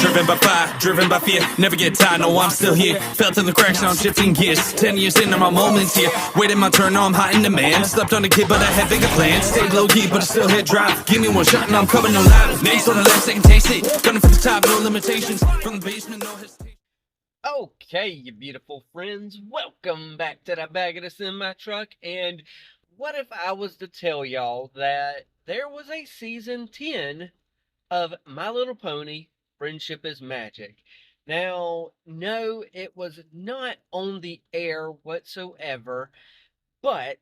Driven by fire, driven by fear, never get tired, no I'm still here. Felt in the cracks, now I'm shifting gears. 10 years into my moments here, waiting my turn, now I'm hot in demand. Slept on a kid but I had bigger plans. Stayed low key but I still hit drive. Give me one shot and I'm coming alive. Names on the left, second taste it. Gunning for the top, no limitations. From the basement, no hesitation. Okay, you beautiful friends, welcome back to the bag of this in my truck. And what if I was to tell y'all that there was a season 10 of My Little Pony, Friendship is Magic? Now, no, it was not on the air whatsoever, but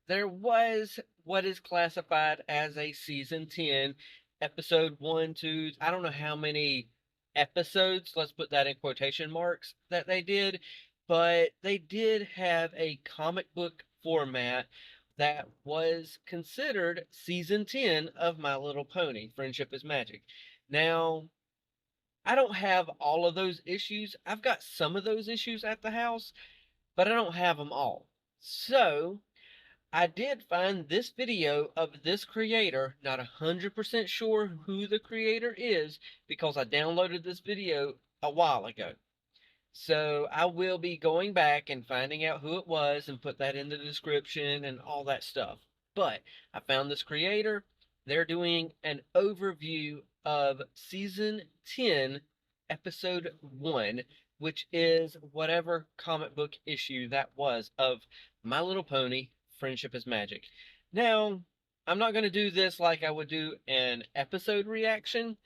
there was what is classified as a season 10, episode 1, 2, I don't know how many episodes, let's put that in quotation marks, that they did, but they did have a comic book format that was considered season 10 of My Little Pony, Friendship is Magic. Now, I don't have all of those issues. I've got some of those issues at the house, but I don't have them all. So, I did find this video of this creator, not 100% sure who the creator is because I downloaded this video a while ago. So I will be going back and finding out who it was and put that in the description and all that stuff. But I found this creator. They're doing an overview of season 10, episode 1, which is whatever comic book issue that was of My Little Pony, Friendship is Magic. Now, I'm not going to do this like I would do an episode reaction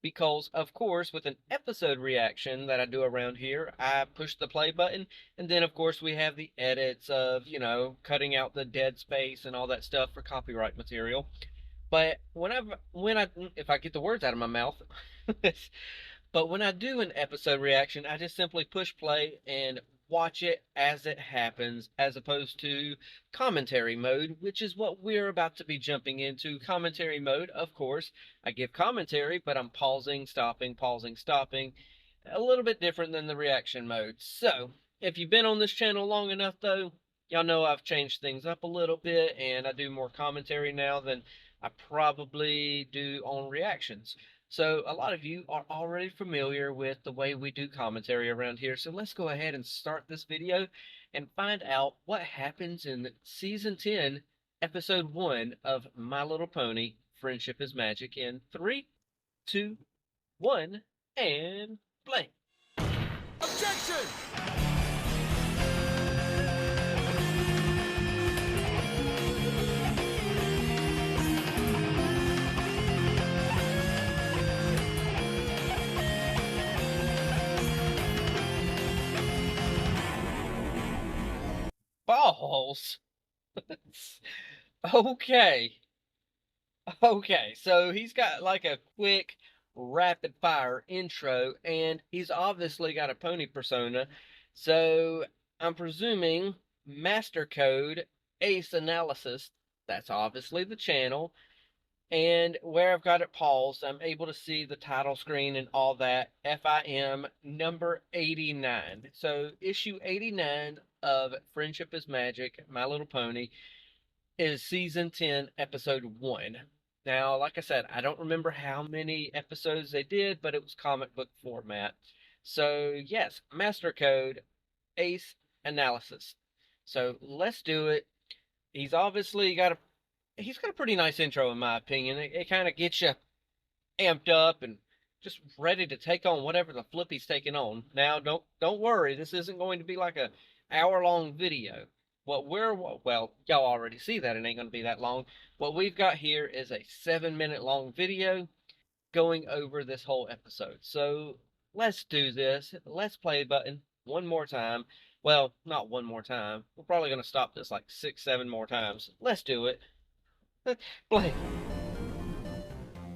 because, of course, with an episode reaction that I do around here, I push the play button, and then, of course, we have the edits of, you know, cutting out the dead space and all that stuff for copyright material. But if I get the words out of my mouth, but when I do an episode reaction, I just simply push play and watch it as it happens, as opposed to commentary mode, which is what we're about to be jumping into. Commentary mode, of course, I give commentary, but I'm pausing, stopping, a little bit different than the reaction mode. So, if you've been on this channel long enough, though, y'all know I've changed things up a little bit, and I do more commentary now than I probably do on reactions. So a lot of you are already familiar with the way we do commentary around here. So let's go ahead and start this video and find out what happens in season 10, episode 1 of My Little Pony, Friendship is Magic in 3, 2, 1, and play. Objection! Balls. Okay. Okay, so he's got like a quick rapid fire intro, and he's obviously got a pony persona. So I'm presuming Master Code Ace Analysis, that's obviously the channel. And where I've got it paused, I'm able to see the title screen and all that. FIM number 89. So issue 89 of Friendship is Magic, My Little Pony, is season 10, episode 1. Now, like I said, I don't remember how many episodes they did, but it was comic book format. So yes, Master Code Ace Analysis. So let's do it. He's obviously got a pretty nice intro, in my opinion. It kind of gets you amped up and just ready to take on whatever the flip he's taking on. Now, don't worry, this isn't going to be like a hour-long video. Well, y'all already see that it ain't going to be that long. What we've got here is a 7-minute long video going over this whole episode. So let's do this. Let's play button one more time. Well, not one more time. We're probably going to stop this like 6, 7 more times. Let's do it. Play.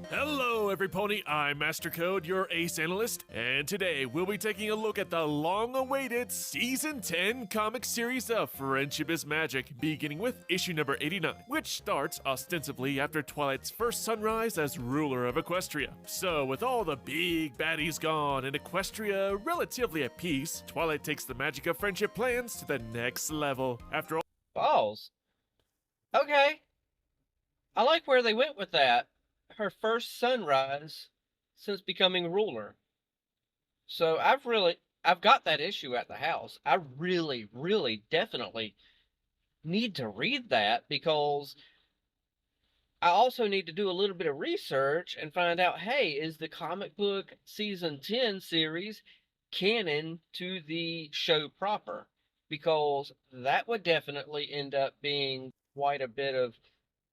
Hello, every pony. I'm Master Code, your ace analyst, and today we'll be taking a look at the long-awaited Season 10 comic series of Friendship is Magic, beginning with issue number 89, which starts ostensibly after Twilight's first sunrise as ruler of Equestria. So, with all the big baddies gone and Equestria relatively at peace, Twilight takes the magic of friendship plans to the next level. After all... Balls. Okay. I like where they went with that. Her first sunrise since becoming ruler. So I've got that issue at the house. I really, really, definitely need to read that because I also need to do a little bit of research and find out, hey, is the comic book season 10 series canon to the show proper? Because that would definitely end up being quite a bit of,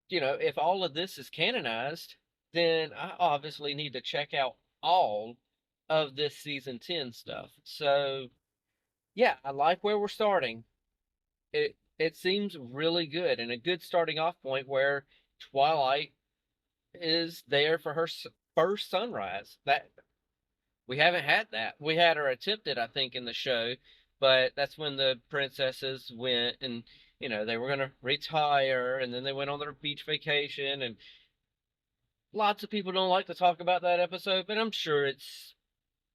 if all of this is canonized, then I obviously need to check out all of this season 10 stuff. So, yeah, I like where we're starting. It seems really good and a good starting off point where Twilight is there for her first sunrise. That we haven't had that. We had her attempted, I think, in the show, but that's when the princesses went and they were gonna retire, and then they went on their beach vacation, and lots of people don't like to talk about that episode, but I'm sure it's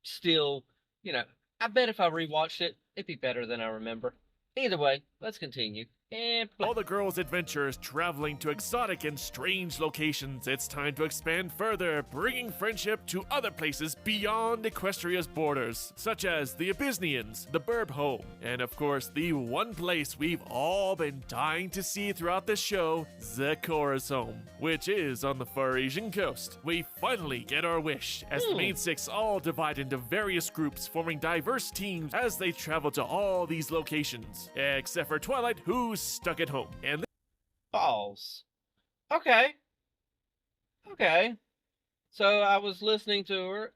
still, you know, I bet if I rewatched it, it'd be better than I remember. Either way, let's continue. And All the girls' adventures traveling to exotic and strange locations, it's time to expand further, bringing friendship to other places beyond Equestria's borders, such as the Abyssinians, the Burb Home, and of course, the one place we've all been dying to see throughout this show, Zecora's home, which is on the far Asian coast. We finally get our wish, as the main six all divide into various groups, forming diverse teams as they travel to all these locations, except for Twilight, who's stuck at home. And balls. Okay. Okay. So I was listening to her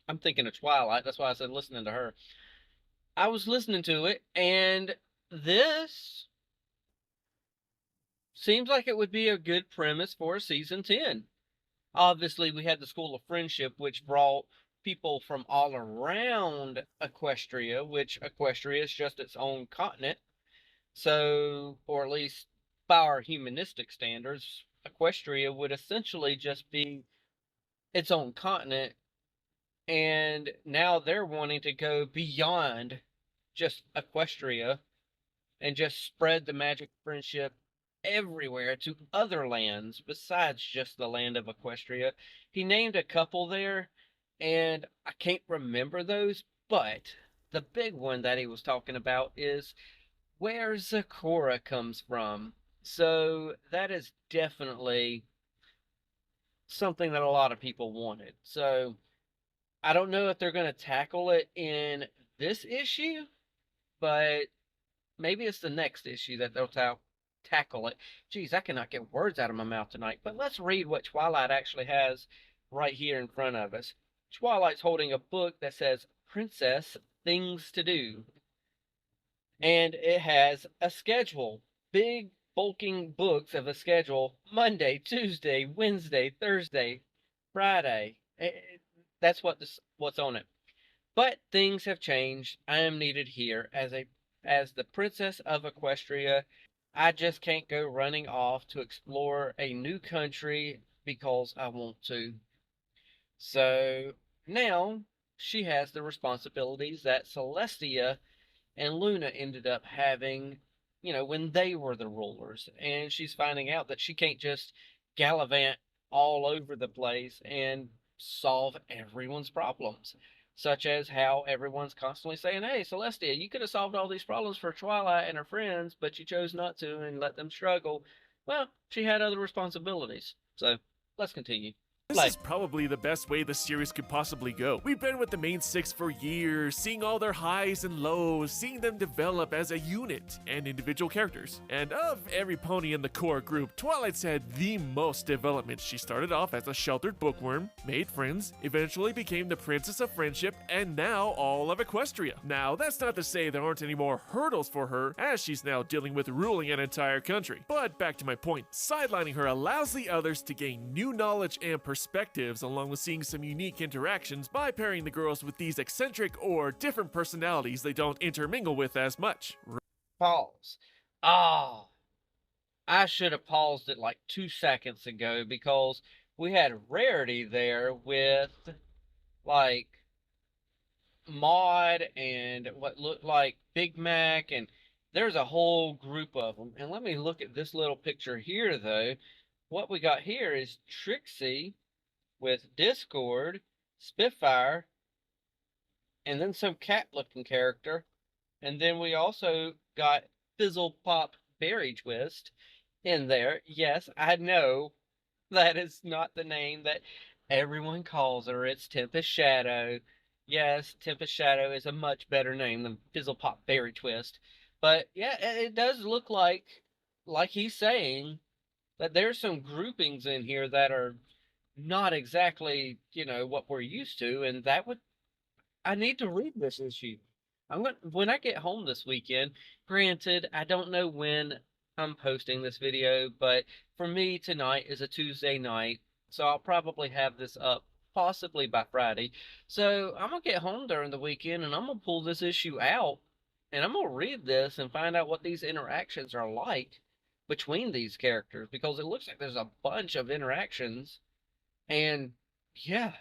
I'm thinking of Twilight, that's why I said listening to her. I was listening to it, and this seems like it would be a good premise for season 10. Obviously, we had the School of Friendship, which brought people from all around Equestria, which Equestria is just its own continent. So, or at least by our humanistic standards, Equestria would essentially just be its own continent. And now they're wanting to go beyond just Equestria and just spread the magic friendship everywhere to other lands besides just the land of Equestria. He named a couple there, and I can't remember those, but the big one that he was talking about is where Zecora comes from. So that is definitely something that a lot of people wanted. So I don't know if they're going to tackle it in this issue, but maybe it's the next issue that they'll tackle it. Geez, I cannot get words out of my mouth tonight. But let's read what Twilight actually has right here in front of us. Twilight's holding a book that says Princess Things to Do. And it has a schedule. Big, bulking books of a schedule. Monday, Tuesday, Wednesday, Thursday, Friday. That's what's on it. But things have changed. I am needed here as the Princess of Equestria. I just can't go running off to explore a new country because I want to. So now she has the responsibilities that Celestia and Luna ended up having, when they were the rulers. And she's finding out that she can't just gallivant all over the place and solve everyone's problems, such as how everyone's constantly saying, hey, Celestia, you could have solved all these problems for Twilight and her friends, but you chose not to and let them struggle. Well, she had other responsibilities. So let's continue. this is probably the best way the series could possibly go. We've been with the main six for years, seeing all their highs and lows, seeing them develop as a unit and individual characters. And of every pony in the core group, Twilight's had the most development. She started off as a sheltered bookworm, made friends, eventually became the Princess of Friendship, and now all of Equestria. Now, that's not to say there aren't any more hurdles for her, as she's now dealing with ruling an entire country. But back to my point, sidelining her allows the others to gain new knowledge and perspectives, along with seeing some unique interactions by pairing the girls with these eccentric or different personalities they don't intermingle with as much. Pause. Ah, I should have paused it like 2 seconds ago because we had Rarity there with like Maud and what looked like Big Mac, and there's a whole group of them. And let me look at this little picture here, though. What we got here is Trixie with Discord, Spitfire, and then some cat-looking character, and then we also got Fizzle Pop Berry Twist in there. Yes, I know that is not the name that everyone calls her. It's Tempest Shadow. Yes, Tempest Shadow is a much better name than Fizzle Pop Berry Twist. But yeah, it does look like he's saying, that there's some groupings in here that are not exactly, what we're used to, and that would I need to read this issue. I'm going when I get home this weekend. Granted, I don't know when I'm posting this video, but for me tonight is a Tuesday night, so I'll probably have this up possibly by Friday. So I'm gonna get home during the weekend and I'm gonna pull this issue out and I'm gonna read this and find out what these interactions are like between these characters because it looks like there's a bunch of interactions and yeah,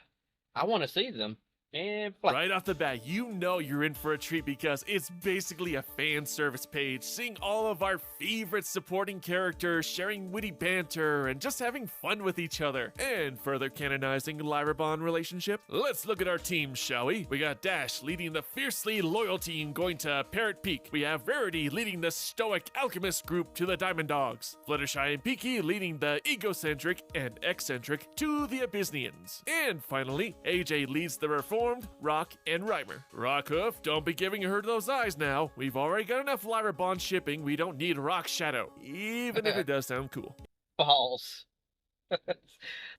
I want to see them. And play. Right off the bat, you know you're in for a treat because it's basically a fan service page, seeing all of our favorite supporting characters sharing witty banter and just having fun with each other, and further canonizing Lyra Bond relationship. Let's look at our team, shall we? We got Dash leading the fiercely loyal team going to Parrot Peak. We have Verity leading the stoic alchemist group to the Diamond Dogs. Fluttershy and Peaky leading the egocentric and eccentric to the Abyssinians. And finally, AJ leads the reformed Rock and Reimer. Rockhoof, don't be giving her those eyes now. We've already got enough Lyra Bond shipping. We don't need Rock Shadow, even if it does sound cool. Balls.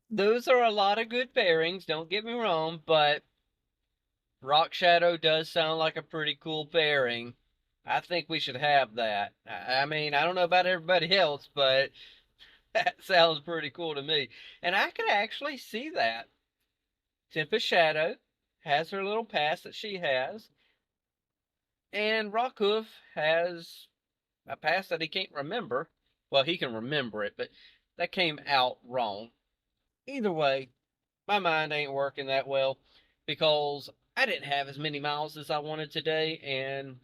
Those are a lot of good pairings, don't get me wrong, but Rock Shadow does sound like a pretty cool pairing. I think we should have that. I mean, I don't know about everybody else, but that sounds pretty cool to me. And I could actually see that. Tempest Shadow has her little past that she has, and Rockhoof has a past that he can't remember. Well, he can remember it, but that came out wrong. Either way, my mind ain't working that well because I didn't have as many miles as I wanted today, and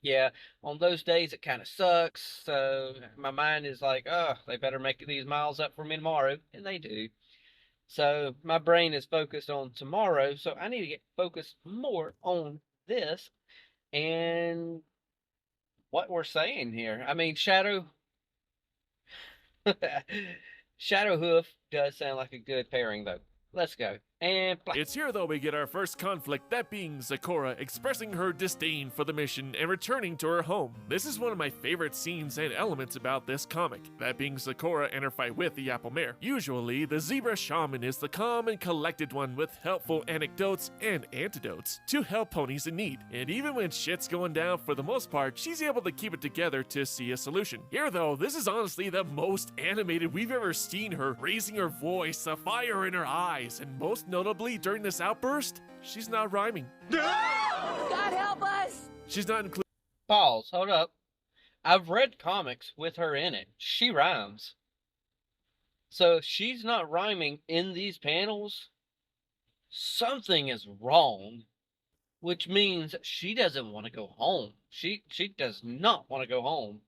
yeah, on those days it kind of sucks. So my mind is like, oh, they better make these miles up for me tomorrow, and they do. So my brain is focused on tomorrow, so I need to get focused more on this and what we're saying here. I mean, Shadowhoof does sound like a good pairing, though. Let's go. And play. It's here, though, we get our first conflict, that being Sakura expressing her disdain for the mission and returning to her home. This is one of my favorite scenes and elements about this comic, that being Sakura and her fight with the Apple Mare. Usually, the Zebra Shaman is the calm and collected one with helpful anecdotes and antidotes to help ponies in need. And even when shit's going down, for the most part, she's able to keep it together to see a solution. Here, though, this is honestly the most animated we've ever seen her, raising her voice, a fire in her eyes, and most notably, during this outburst, she's not rhyming. God help us! She's not including. Pause. Hold up. I've read comics with her in it. She rhymes. So if she's not rhyming in these panels, something is wrong. Which means she doesn't want to go home. She does not want to go home.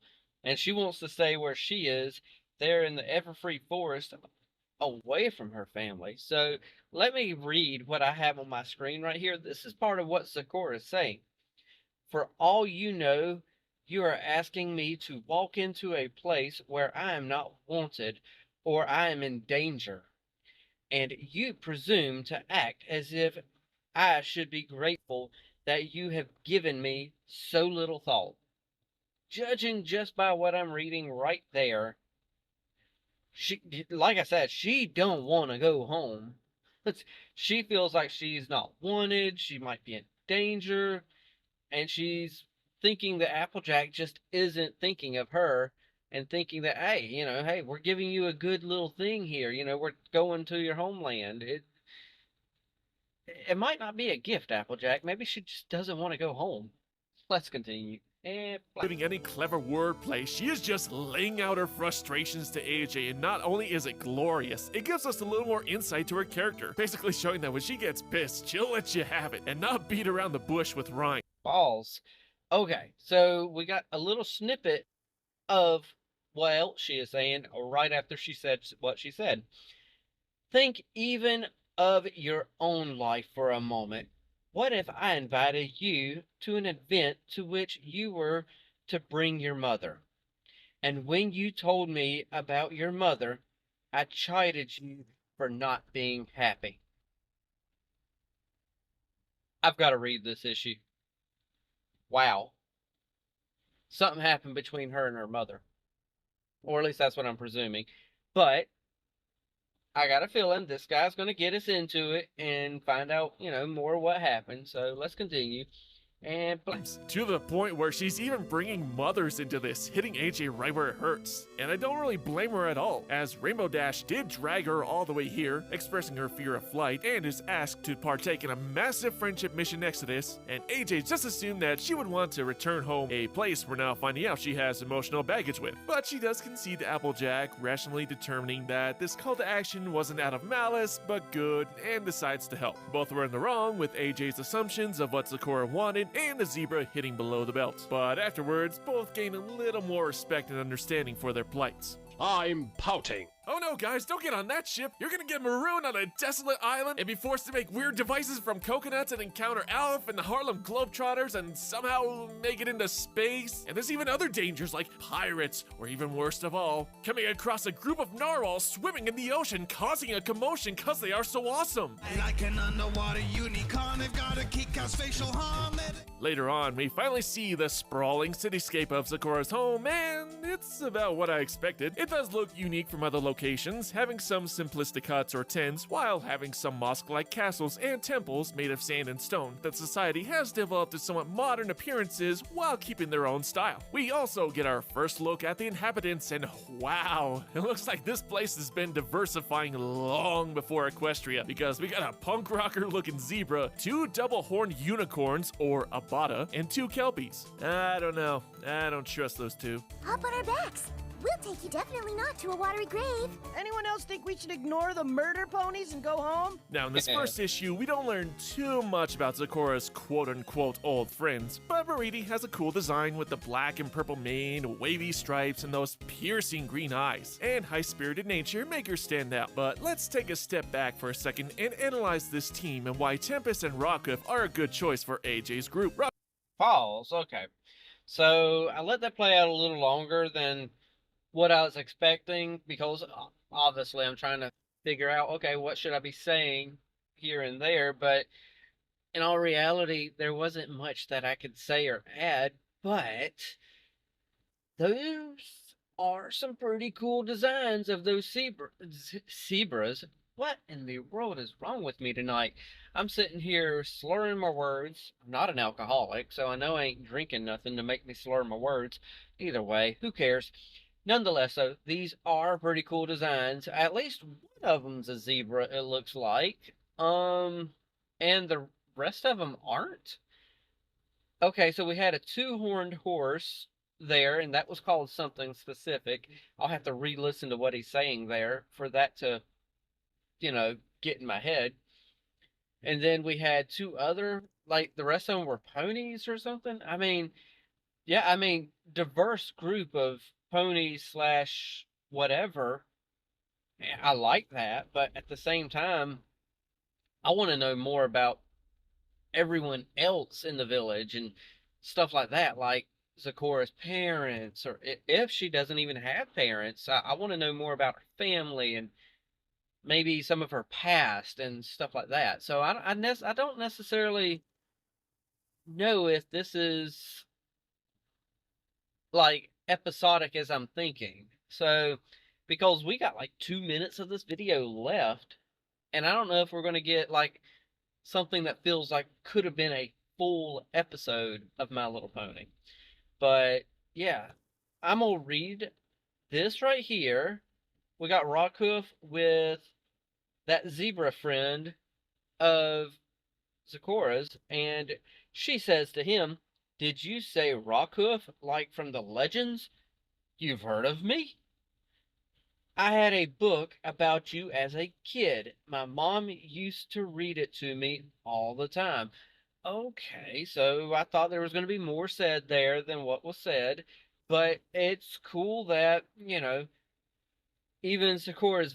And she wants to stay where she is, there in the Everfree Forest, away from her family. So let me read what I have on my screen right here. This is part of what Sakura is saying. For all you know, you are asking me to walk into a place where I am not wanted or I am in danger. And you presume to act as if I should be grateful that you have given me so little thought. Judging just by what I'm reading right there, she, like I said, she don't want to go home. She feels like she's not wanted, she might be in danger, and she's thinking that Applejack just isn't thinking of her and thinking that, hey, we're giving you a good little thing here. We're going to your homeland. It might not be a gift, Applejack. Maybe she just doesn't want to go home. Let's continue. Including any clever wordplay, she is just laying out her frustrations to AJ, and not only is it glorious, it gives us a little more insight to her character, basically showing that when she gets pissed, she'll let you have it, and not beat around the bush with rhyme. Balls. Okay, so we got a little snippet of what else she is saying right after she said what she said. Think even of your own life for a moment. what if I invited you to an event to which you were to bring your mother? And when you told me about your mother, I chided you for not being happy. I've got to read this issue. Wow. Something happened between her and her mother. Or at least that's what I'm presuming. But I got a feeling this guy's going to get us into it and find out, more what happened. So let's continue. And To the point where she's even bringing mothers into this, hitting AJ right where it hurts. And I don't really blame her at all, as Rainbow Dash did drag her all the way here, expressing her fear of flight, and is asked to partake in a massive friendship mission exodus, and AJ just assumed that she would want to return home, a place we're now finding out she has emotional baggage with. But she does concede to Applejack, rationally determining that this call to action wasn't out of malice, but good, and decides to help. Both were in the wrong with AJ's assumptions of what Sakura wanted, and the zebra hitting below the belt. But afterwards, both gain a little more respect and understanding for their plights. I'm pouting. Oh no, guys, don't get on that ship. You're gonna get marooned on a desolate island and be forced to make weird devices from coconuts and encounter Alf and the Harlem Globetrotters and somehow make it into space. And there's even other dangers like pirates, or even worst of all, coming across a group of narwhals swimming in the ocean, causing a commotion cause they are so awesome. Like an underwater unicorn, they've got a kick-ass facial harm. Later on, we finally see the sprawling cityscape of Sakura's home, and it's about what I expected. It does look unique from other locations, having some simplistic huts or tents, while having some mosque-like castles and temples made of sand and stone that society has developed to somewhat modern appearances while keeping their own style. We also get our first look at the inhabitants, and wow, it looks like this place has been diversifying long before Equestria, because we got a punk rocker looking zebra, 2 double-horned unicorns, or Abada, and 2 kelpies. I don't know. I don't trust those 2. Hop on our backs. We'll take you definitely not to a watery grave. Anyone else think we should ignore the murder ponies and go home? Now, in this first issue, we don't learn too much about Sakura's quote-unquote old friends, but Mariti has a cool design with the black and purple mane, wavy stripes, and those piercing green eyes. And high-spirited nature make her stand out. But let's take a step back for a second and analyze this team and why Tempest and Rockcliffe are a good choice for AJ's group. Pause. Okay. So I let that play out a little longer than what I was expecting, because obviously I'm trying to figure out, okay, what should I be saying here and there, but in all reality, there wasn't much that I could say or add, but those are some pretty cool designs of those zebras. What in the world is wrong with me tonight? I'm sitting here slurring my words. I'm not an alcoholic, so I know I ain't drinking nothing to make me slur my words. Either way, who cares? Nonetheless, though, these are pretty cool designs. At least one of them's a zebra, it looks like. And the rest of them aren't. Okay, so we had a 2-horned horse there, and that was called something specific. I'll have to re-listen to what he's saying there for that to, get in my head. And then we had 2 other, like, the rest of them were ponies or something. Diverse group of ponies / whatever. I like that, but at the same time, I want to know more about everyone else in the village and stuff like that, like Sakura's parents, or if she doesn't even have parents. I want to know more about her family and maybe some of her past and stuff like that. So I don't necessarily know if this is like episodic as I'm thinking. So, because we got like 2 minutes of this video left, and I don't know if we're going to get like something that feels like could have been a full episode of My Little Pony. But yeah, I'm going to read this right here. We got Rockcliffe with that zebra friend of Sakura's, and she says to him, "Did you say Rockcliffe, like from the legends? You've heard of me? I had a book about you as a kid. My mom used to read it to me all the time." Okay, so I thought there was going to be more said there than what was said, but it's cool that, even Sakura's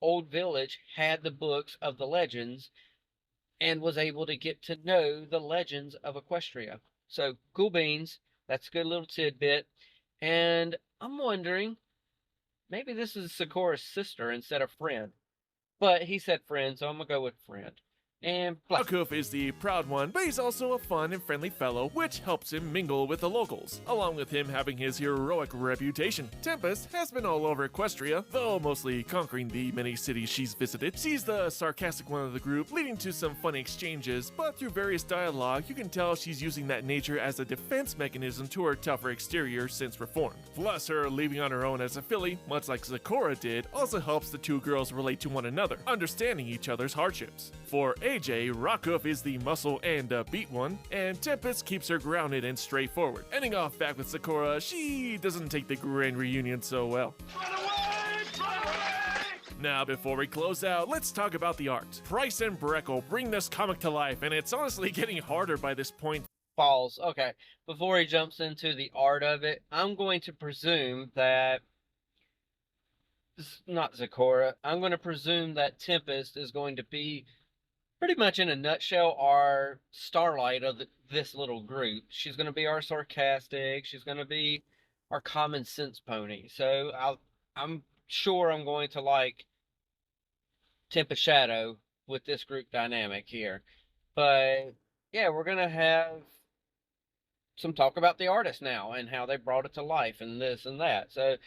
old village, had the books of the legends. and was able to get to know the legends of Equestria. So, cool beans. That's a good little tidbit. And I'm wondering, maybe this is Sakura's sister instead of friend. But he said friend, so I'm going to go with friend. And play. Rakuf is the proud one, but he's also a fun and friendly fellow, which helps him mingle with the locals, along with him having his heroic reputation. Tempest has been all over Equestria, though mostly conquering the many cities she's visited. She's the sarcastic one of the group, leading to some funny exchanges, but through various dialogue, you can tell she's using that nature as a defense mechanism to her tougher exterior since reformed. Plus, her leaving on her own as a filly, much like Sakura did, also helps the two girls relate to one another, understanding each other's hardships. For AJ, Rakuf is the muscle and upbeat one, and Tempest keeps her grounded and straightforward. Ending off back with Sakura, she doesn't take the grand reunion so well. Now, before we close out, let's talk about the art. Price and Breckle bring this comic to life, and it's honestly getting harder by this point. Pause. Okay. Before he jumps into the art of it, I'm going to presume that not Sakura. I'm going to presume that Tempest is going to be pretty much in a nutshell our Starlight of this little group. She's going to be our sarcastic. She's going to be our common sense pony. So I'm sure I'm going to like Tempest Shadow with this group dynamic here. But yeah, we're going to have some talk about the artist now and how they brought it to life and this and that. So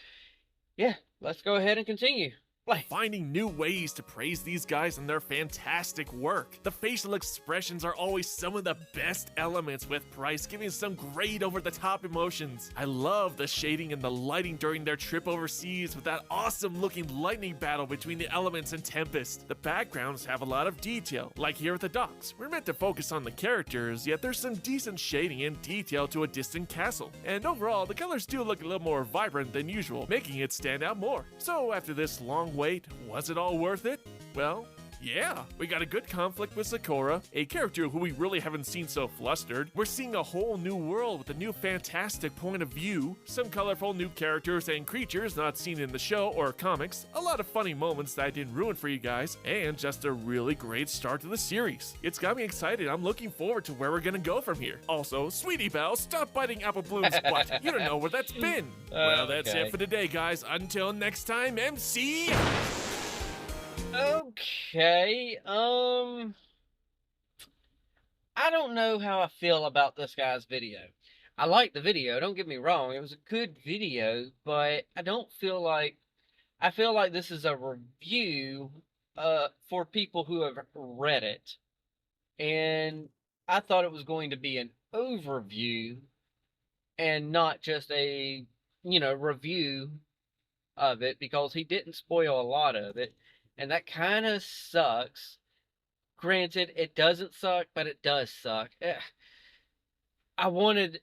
yeah, let's go ahead and continue. Play. Finding new ways to praise these guys and their fantastic work. The facial expressions are always some of the best elements, with Price giving some great over-the-top emotions. I love the shading and the lighting during their trip overseas with that awesome-looking lightning battle between the elements and Tempest. The backgrounds have a lot of detail, like here at the docks. We're meant to focus on the characters, yet there's some decent shading and detail to a distant castle. And overall, the colors do look a little more vibrant than usual, making it stand out more. So after this long wait, was it all worth it? Well, yeah, we got a good conflict with Sakura, a character who we really haven't seen so flustered. We're seeing a whole new world with a new fantastic point of view, some colorful new characters and creatures not seen in the show or comics, a lot of funny moments that I didn't ruin for you guys, and just a really great start to the series. It's got me excited. I'm looking forward to where we're gonna go from here. Also, Sweetie Belle, stop biting Apple Bloom's butt. You don't know where that's been. Well, that's it for today, guys. Until next time, MC. Okay, I don't know how I feel about this guy's video. I like the video, don't get me wrong, it was a good video, but I feel like this is a review for people who have read it. And I thought it was going to be an overview and not just a, review of it, because he didn't spoil a lot of it. And that kind of sucks. Granted, it doesn't suck, but it does suck. I wanted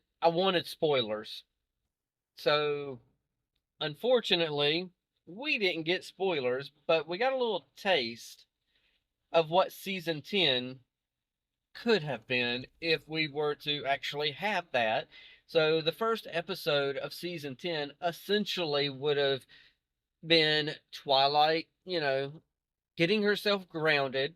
spoilers. So, unfortunately, we didn't get spoilers, but we got a little taste of what Season 10 could have been if we were to actually have that. So, the first episode of Season 10 essentially would have been Twilight, getting herself grounded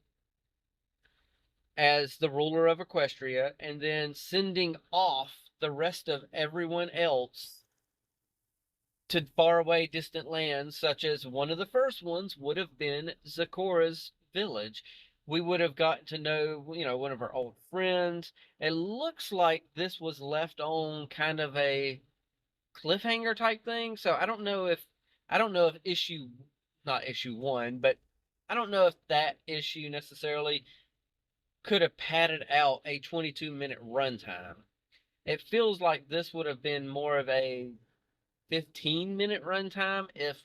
as the ruler of Equestria, and then sending off the rest of everyone else to faraway distant lands, such as one of the first ones would have been Sakura's village. We would have gotten to know, one of her old friends. It looks like this was left on kind of a cliffhanger type thing, so I don't know if not issue 1, but I don't know if that issue necessarily could have padded out a 22-minute runtime. It feels like this would have been more of a 15-minute runtime, if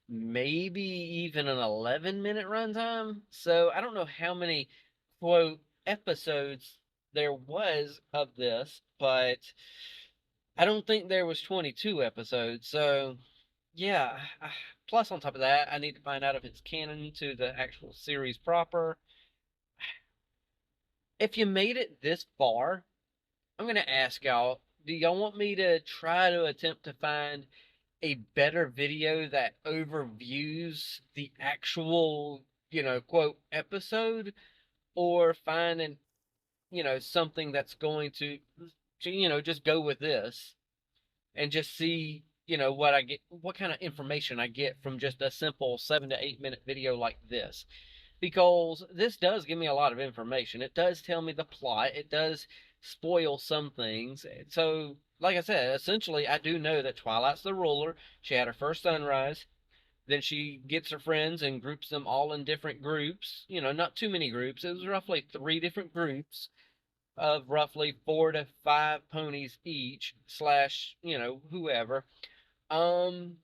maybe even an 11-minute runtime. So I don't know how many, quote, episodes there was of this, but I don't think there was 22 episodes. So yeah, plus on top of that, I need to find out if it's canon to the actual series proper. If you made it this far, I'm going to ask y'all, do y'all want me to try to attempt to find a better video that overviews the actual, quote, episode? or finding, something that's going to, just go with this and just see, what I get, what kind of information I get from just a simple 7 to 8 minute video like this. Because this does give me a lot of information. It does tell me the plot. It does spoil some things. So, like I said, essentially, I do know that Twilight's the ruler. She had her first sunrise. Then she gets her friends and groups them all in different groups. Not too many groups. It was roughly 3 different groups of roughly 4 to 5 ponies each, slash, whoever. And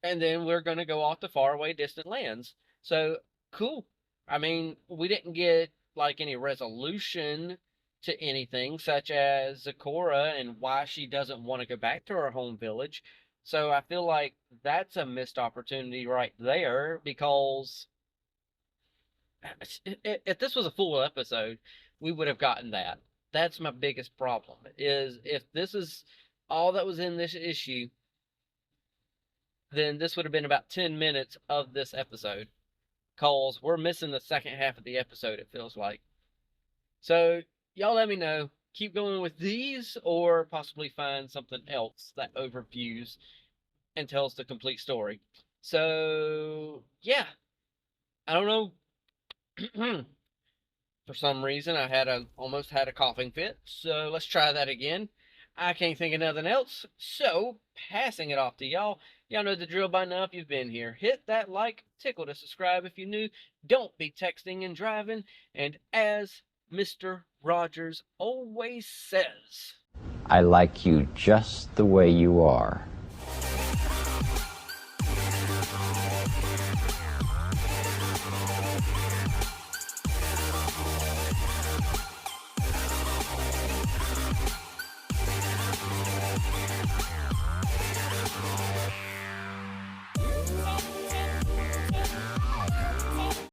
then we're going to go off to faraway distant lands. So, cool. I mean, we didn't get, like, any resolution to anything, such as Zecora and why she doesn't want to go back to her home village. So I feel like that's a missed opportunity right there, because if this was a full episode, we would have gotten that. That's my biggest problem, is if this is all that was in this issue, then this would have been about 10 minutes of this episode. Because we're missing the second half of the episode, it feels like. So, y'all let me know. Keep going with these, or possibly find something else that overviews and tells the complete story. So, yeah. I don't know. For some reason, I almost had a coughing fit. So, let's try that again. I can't think of nothing else. So, passing it off to y'all. Y'all know the drill by now if you've been here. Hit that like, tickle to subscribe if you're new. Don't be texting and driving. And as Mr. Rogers always says, I like you just the way you are.